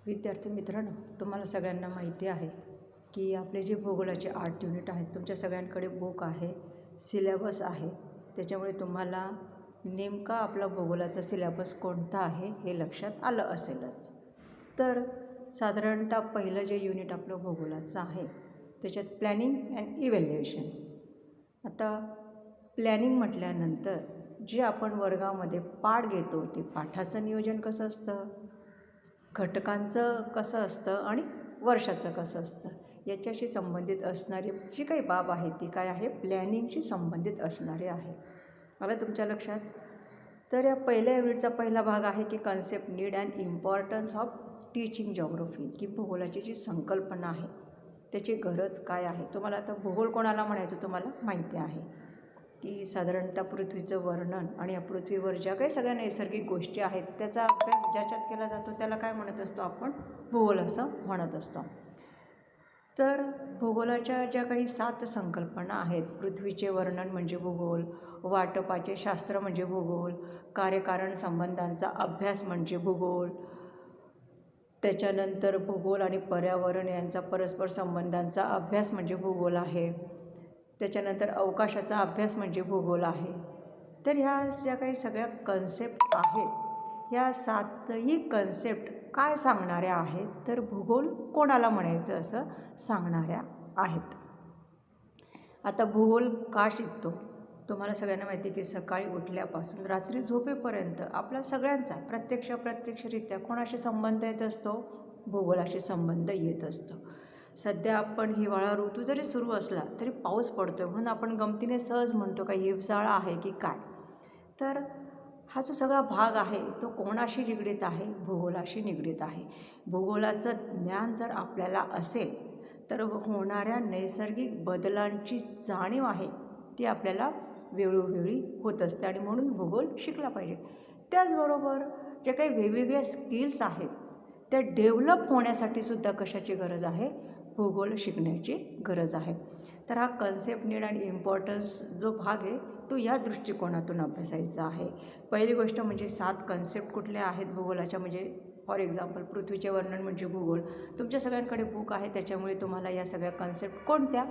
विद्यार्थी मित्रांनो, तुम्हाला सगळ्यांना माहिती आहे की आपले जे भूगोलाचे 8 युनिट आहेत, तुमच्या सगळ्यांकडे बुक आहे, सिलेबस आहे. त्याच्यामुळे तुम्हाला नेमका आपला भूगोलाचा सिलेबस कोणता आहे हे लक्षात आलं असेलच. तर साधारणतः पहिलं जे युनिट आपलं भूगोलाचं आहे त्याच्यात प्लॅनिंग अँड इव्हॅल्युएशन. आता प्लॅनिंग म्हटल्यानंतर जे आपण वर्गामध्ये पाठ घेतो ते पाठाचं नियोजन कसं असतं, घटकांचं कसं असतं आणि वर्षाचं कसं असतं, याच्याशी संबंधित असणारी जी काही बाब आहे ती काय आहे, प्लॅनिंगशी संबंधित असणारे आहे. आलं तुमच्या लक्षात? तर या पहिल्या युनिटचा पहिला भाग आहे की concept, need and importance of teaching geography, की भूगोलाची जी संकल्पना आहे त्याची गरज काय आहे. तुम्हाला आता भूगोल कोणाला म्हणायचं तुम्हाला माहिती आहे की साधारणतः पृथ्वीचं वर्णन आणि या पृथ्वीवर ज्या काही सगळ्या नैसर्गिक गोष्टी आहेत त्याचा अभ्यास ज्याच्यात केला जातो त्याला काय म्हणत असतो आपण, भूगोल असं म्हणत असतो. तर भूगोलाच्या ज्या काही 7 संकल्पना आहेत, पृथ्वीचे वर्णन म्हणजे भूगोल, वाटपाचे शास्त्र म्हणजे भूगोल, कार्यकारण संबंधांचा अभ्यास म्हणजे भूगोल, त्याच्यानंतर भूगोल आणि पर्यावरण यांचा परस्पर संबंधांचा अभ्यास म्हणजे भूगोल आहे, त्याच्यानंतर अवकाशाचा अभ्यास म्हणजे भूगोल आहे. तर ह्या ज्या काही सगळ्या कन्सेप्ट आहेत, ह्या 7ही कन्सेप्ट काय सांगणाऱ्या आहेत, तर भूगोल कोणाला म्हणायचं असं सांगणाऱ्या आहेत. आता भूगोल का शिकतो? तुम्हाला सगळ्यांना माहिती आहे की सकाळी उठल्यापासून रात्री झोपेपर्यंत आपला सगळ्यांचा प्रत्यक्षरित्या कोणाशी संबंध येत असतो, भूगोलाशी संबंध येत असतो. सध्या आपण हिवाळा ऋतू जरी सुरू असला तरी पाऊस पडतो आहे म्हणून आपण गमतीने सहज म्हणतो का हिवसाळा आहे की काय. तर हा जो सगळा भाग आहे तो कोणाशी निगडीत आहे, भूगोलाशी निगडीत आहे. भूगोलाचं ज्ञान जर आपल्याला असेल तर होणाऱ्या नैसर्गिक बदलांची जाणीव आहे ती आपल्याला वेळोवेळी होत असते आणि म्हणून भूगोल शिकला पाहिजे. त्याचबरोबर ज्या काही वेगवेगळ्या स्किल्स आहेत त्या डेव्हलप होण्यासाठी सुद्धा कशाची गरज आहे, भूगोल शिकण्याची गरज आहे. तर हा कन्सेप्ट, नीड आणि इम्पॉर्टन्स जो भाग आहे तो या दृष्टिकोनातून अभ्यासायचा आहे. पहिली गोष्ट म्हणजे 7 कन्सेप्ट कुठल्या आहेत भूगोलाच्या, म्हणजे फॉर एक्झाम्पल पृथ्वीचे वर्णन म्हणजे भूगोल. तुमच्या सगळ्यांकडे बुक आहे त्याच्यामुळे तुम्हाला या सगळ्या कन्सेप्ट कोणत्या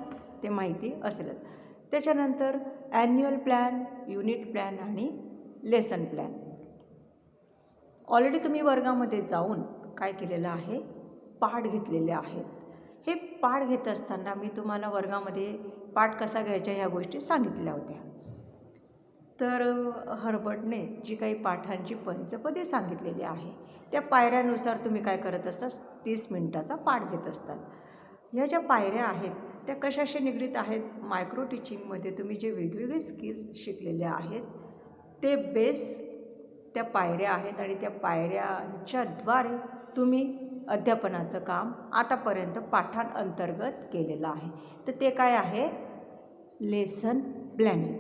ते माहिती असेलच. त्याच्यानंतर ॲन्युअल प्लॅन, युनिट प्लॅन आणि लेसन प्लॅन. ऑलरेडी तुम्ही वर्गामध्ये जाऊन काय केलेलं आहे, पाठ घेतलेले आहेत. हे पाठ घेत असताना मी तुम्हाला वर्गामध्ये पाठ कसा घ्यायचा ह्या गोष्टी सांगितल्या होत्या. तर हर्बर्टने जी काही पाठांची पंचपदे सांगितलेली आहे त्या पायऱ्यानुसार तुम्ही काय करत असता, 30 मिनिटाचा पाठ घेत असतात. ह्या ज्या पायऱ्या आहेत त्या कशाशी निगडीत आहेत, मायक्रो टीचिंगमध्ये तुम्ही जे वेगवेगळे स्किल्स शिकलेले आहेत ते बेस त्या पायऱ्या आहेत आणि त्या पायऱ्यांच्याद्वारे तुम्ही अध्यापनाचं काम आतापर्यंत पाठांतर्गत केलेलं आहे. तर ते काय आहे, लेसन प्लॅनिंग.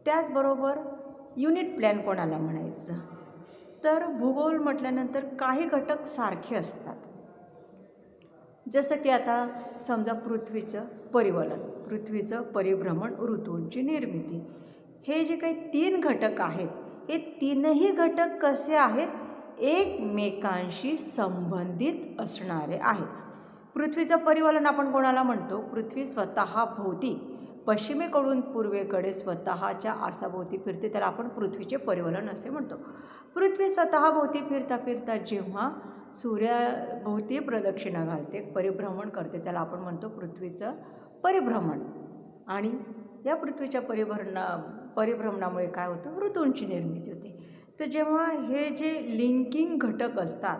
त्याचबरोबर युनिट प्लॅन कोणाला म्हणायचं, तर भूगोल म्हटल्यानंतर काही घटक सारखे असतात. जसं की आता समजा पृथ्वीचं परिवलन, पृथ्वीचं परिभ्रमण, ऋतूंची निर्मिती, हे जे काही 3 घटक आहेत हे 3ही घटक कसे आहेत, एकमेकांशी संबंधित असणारे आहेत. पृथ्वीचं परिवलन आपण कोणाला म्हणतो, पृथ्वी स्वतः भोवती पश्चिमेकडून पूर्वेकडे स्वतःच्या आसाभोवती फिरते त्याला आपण पृथ्वीचे परिवलन असे म्हणतो. पृथ्वी स्वतःभोवती फिरता फिरता जेव्हा सूर्याभोवती प्रदक्षिणा घालते, परिभ्रमण करते, त्याला आपण म्हणतो पृथ्वीचं परिभ्रमण. आणि या पृथ्वीच्या परिभ्रमणामुळे काय होतं, ऋतूंची निर्मिती होते. तर जेव्हा हे जे लिंकिंग घटक असतात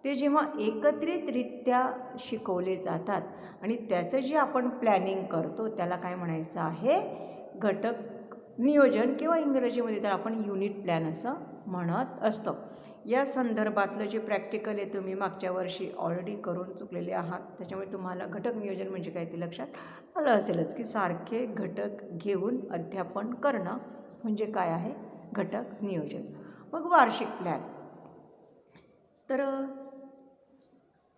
ते जेव्हा एकत्रितरित्या शिकवले जातात आणि त्याचं जे आपण प्लॅनिंग करतो त्याला काय म्हणायचं आहे, घटक नियोजन, किंवा इंग्रजीमध्ये तर आपण युनिट प्लॅन असं म्हणत असतो. या संदर्भातलं जे प्रॅक्टिकल आहे तुम्ही मागच्या वर्षी ऑलरेडी करून चुकलेले आहात, त्याच्यामुळे तुम्हाला घटक नियोजन म्हणजे काय ते लक्षात आलं असेलच की सारखे घटक घेऊन अध्यापन करणं म्हणजे काय आहे, घटक नियोजन. मग वार्षिक प्लॅन, तर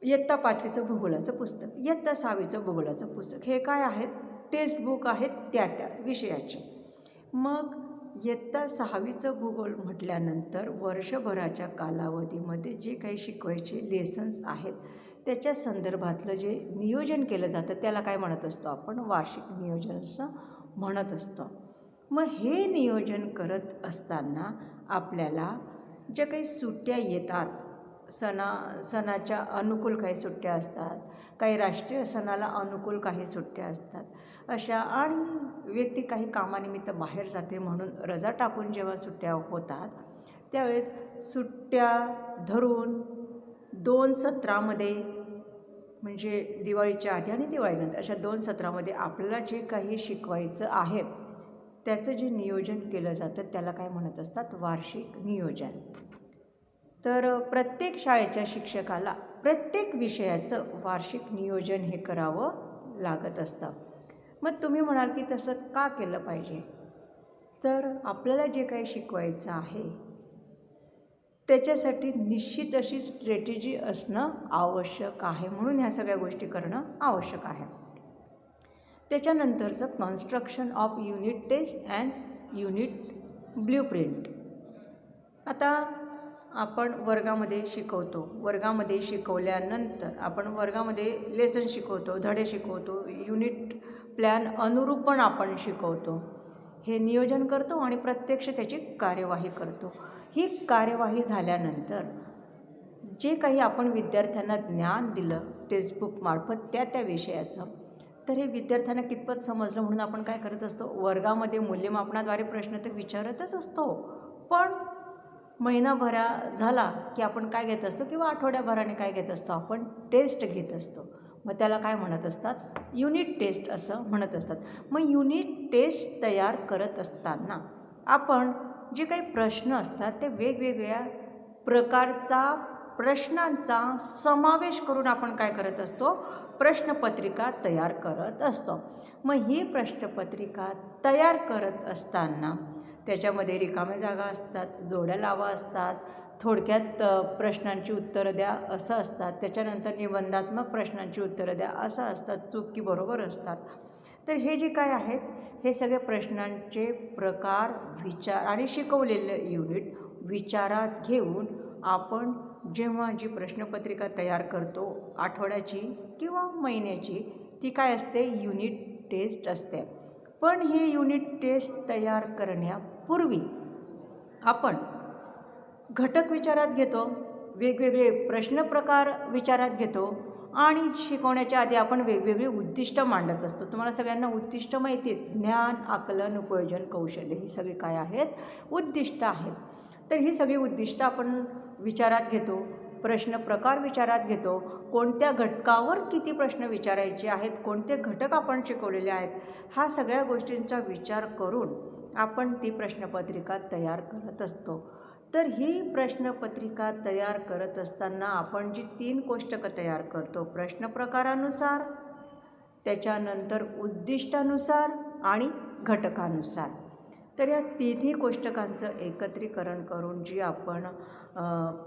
इयत्ता 5वीचं भूगोलाचं पुस्तक, इयत्ता 6वीचं भूगोलाचं पुस्तक, हे काय आहेत, टेक्स्ट बुक आहेत त्या विषयाचे. मग इयत्ता 6वीचं भूगोल म्हटल्यानंतर वर्षभराच्या कालावधीमध्ये जे काही शिकवायचे लेसन्स आहेत त्याच्या संदर्भातलं जे नियोजन केलं जातं त्याला काय म्हणत असतो आपण? वार्षिक नियोजन असं म्हणत असतो. मग हे नियोजन करत असताना आपल्याला ज्या काही सुट्ट्या येतात, सणाच्या अनुकूल काही सुट्ट्या असतात, काही राष्ट्रीय सणाला अनुकूल काही सुट्ट्या असतात अशा, आणि व्यक्ती काही कामानिमित्त बाहेर जाते म्हणून रजा टाकून जेव्हा सुट्ट्या होतात त्यावेळेस सुट्ट्या धरून 2 सत्रामध्ये, म्हणजे दिवाळीच्या आधी आणि दिवाळीनंतर अशा 2 सत्रामध्ये आपल्याला जे काही शिकवायचं आहे त्याचं जे नियोजन केलं जातं त्याला काय म्हणत असतात? वार्षिक नियोजन. तर प्रत्येक शाळेच्या शिक्षकाला प्रत्येक विषयाचं वार्षिक नियोजन हे करावं लागत असतं. मग तुम्ही म्हणाल की तसं का केलं पाहिजे? तर आपल्याला जे काही शिकवायचं आहे त्याच्यासाठी निश्चित अशी स्ट्रॅटेजी असणं आवश्यक आहे, म्हणून ह्या सगळ्या गोष्टी करणं आवश्यक आहे. त्याच्यानंतरचं construction of unit test and unit blueprint. आता आपण वर्गामध्ये शिकवतो, वर्गामध्ये शिकवल्यानंतर आपण वर्गामध्ये लेसन शिकवतो, धडे शिकवतो, युनिट प्लॅन अनुरूप पण आपण शिकवतो, हे नियोजन करतो आणि प्रत्यक्ष त्याची कार्यवाही करतो. ही कार्यवाही झाल्यानंतर जे काही आपण विद्यार्थ्यांना ज्ञान दिलं टेक्स्टबुकमार्फत त्या विषयाचं, तर हे विद्यार्थ्यांना कितपत समजलं म्हणून आपण काय करत असतो? वर्गामध्ये मूल्यमापनाद्वारे प्रश्न तर विचारतच असतो, पण महिनाभरा झाला की आपण काय घेत असतो, किंवा आठवड्याभराने काय घेत असतो? आपण टेस्ट घेत असतो. मग त्याला काय म्हणत असतात? युनिट टेस्ट असं म्हणत असतात. मग युनिट टेस्ट तयार करत असताना आपण जे काही प्रश्न असतात ते वेगवेगळ्या प्रकारचा प्रश्नांचा समावेश करून आपण काय करत असतो? प्रश्नपत्रिका तयार करत असतो. मग ही प्रश्नपत्रिका तयार करत असताना त्याच्यामध्ये रिकाम्या जागा असतात, जोड्या लावा असतात, थोडक्यात प्रश्नांची उत्तरं द्या असं असतात, त्याच्यानंतर निबंधात्मक प्रश्नांची उत्तरं द्या असं असतात, चूक की बरोबर असतात. तर हे जे काय आहेत हे सगळे प्रश्नांचे प्रकार, विचार आणि शिकवलेलं युनिट विचारात घेऊन आपण जेव्हा जी प्रश्नपत्रिका तयार करतो आठवड्याची किंवा महिन्याची, ती काय असते? युनिट टेस्ट असते. पण हे युनिट टेस्ट तयार करण्यापूर्वी आपण घटक विचारात घेतो, वेगवेगळे प्रश्न प्रकार विचारात घेतो आणि शिकवण्याच्या आधी आपण वेगवेगळी उद्दिष्ट मांडत असतो. तुम्हाला सगळ्यांना उद्दिष्ट माहिती आहेत, ज्ञान, आकलन, उपयोजन, कौशल्य, ही सगळी काय आहेत? उद्दिष्ट आहेत. तर ही सगळी उद्दिष्ट आपण विचारात घेतो, प्रश्न प्रकार विचारात घेतो, कोणत्या घटकावर किती प्रश्न विचारायचे आहेत, कोणते घटक आपण शिकवलेले आहेत, हा सगळ्या गोष्टींचा विचार करून आपण ती प्रश्नपत्रिका तयार करत असतो. तर ही प्रश्नपत्रिका तयार करत असताना आपण जी 3 कोष्टकं तयार करतो, प्रश्न प्रकारानुसार, त्याच्यानंतर उद्दिष्टानुसार आणि घटकानुसार, तर या तिन्ही कोष्टकांचं एकत्रीकरण करून जी आपण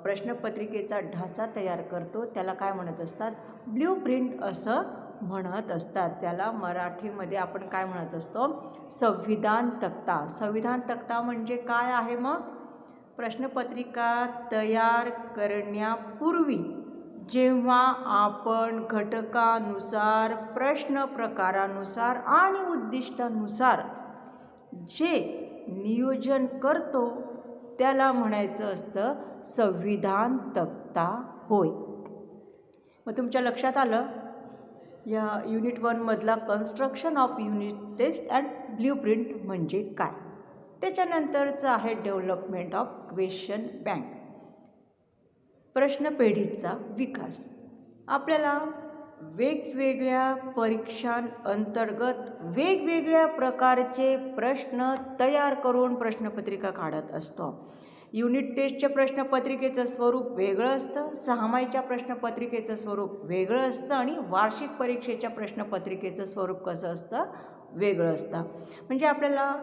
प्रश्नपत्रिकेचा ढाचा तयार करतो त्याला काय म्हणत असतात? ब्ल्यूप्रिंट असं म्हणत असतात. त्याला मराठीमध्ये आपण काय म्हणत असतो? संविधान तक्ता. संविधान तक्ता म्हणजे काय आहे? मग प्रश्नपत्रिका तयार करण्यापूर्वी जेव्हा आपण घटकानुसार, प्रश्न प्रकारानुसार आणि उद्दिष्टानुसार जे नियोजन करतो त्याला म्हणायचं असतं संविधान तक्ता होय. मग तुमच्या लक्षात आलं या युनिट 1मधला construction of unit test and blueprint म्हणजे काय. त्याच्यानंतरचं आहे डेव्हलपमेंट ऑफ क्वेश्चन बँक, प्रश्नपेढीचा विकास. आपल्याला वेगवेगळ्या परीक्षांअंतर्गत वेगवेगळ्या प्रकारचे प्रश्न तयार करून प्रश्नपत्रिका काढत असतो. युनिट टेस्टच्या प्रश्नपत्रिकेचं स्वरूप वेगळं असतं, 6 माहीच्या प्रश्नपत्रिकेचं स्वरूप वेगळं असतं आणि वार्षिक परीक्षेच्या प्रश्नपत्रिकेचं स्वरूप कसं असतं? वेगळं असतं. म्हणजे आपल्याला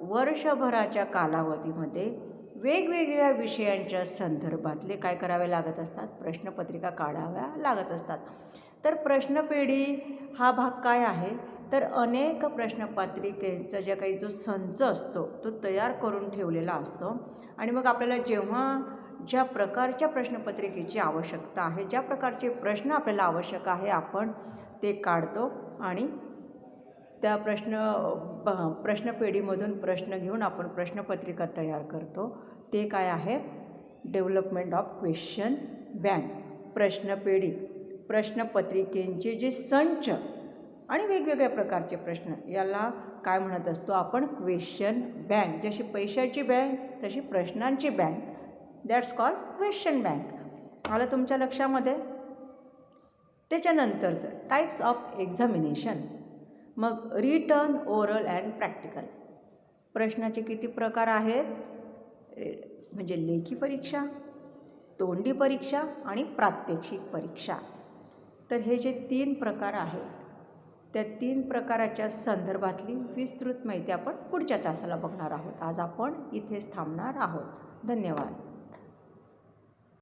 वर्षभराच्या कालावधीमध्ये वेगवेगळ्या विषयांच्या संदर्भातले काय करावे लागत असतात, प्रश्नपत्रिका काढाव्या लागत असतात. तर प्रश्नपेढी हा भाग काय आहे, तर अनेक प्रश्नपत्रिकेचा ज्या काही जो संच असतो तो तयार करून ठेवलेला असतो आणि मग आपल्याला जेव्हा ज्या प्रकारच्या प्रश्नपत्रिकेची आवश्यकता आहे, ज्या प्रकारचे प्रश्न आपल्याला आवश्यक आहे, आपण ते काढतो आणि त्या प्रश्नपेढीमधून प्रश्न घेऊन आपण प्रश्नपत्रिका तयार करतो. ते काय आहे, डेव्हलपमेंट ऑफ क्वेश्चन बँक. प्रश्नपेढी प्रश्नपत्रिकेंचे जे संच आणि वेगवेगळ्या प्रकारचे प्रश्न याला काय म्हणत असतो आपण, क्वेश्चन बँक. जशी पैशाची बँक तशी प्रश्नांची bank, that's called question bank. आलं तुमच्या लक्षामध्ये. त्याच्यानंतरचं टाईप्स ऑफ एक्झामिनेशन. मग रिटन, ओरल अँड प्रॅक्टिकल. प्रश्नाचे किती प्रकार आहेत, म्हणजे लेखी परीक्षा, तोंडी परीक्षा आणि प्रात्यक्षिक परीक्षा. तर हे जे 3 प्रकार आहेत त्या 3 प्रकाराच्या संदर्भातली विस्तृत माहिती आपण पुढच्या तासाला बघणार आहोत. आज आपण इथेच थांबणार आहोत. धन्यवाद.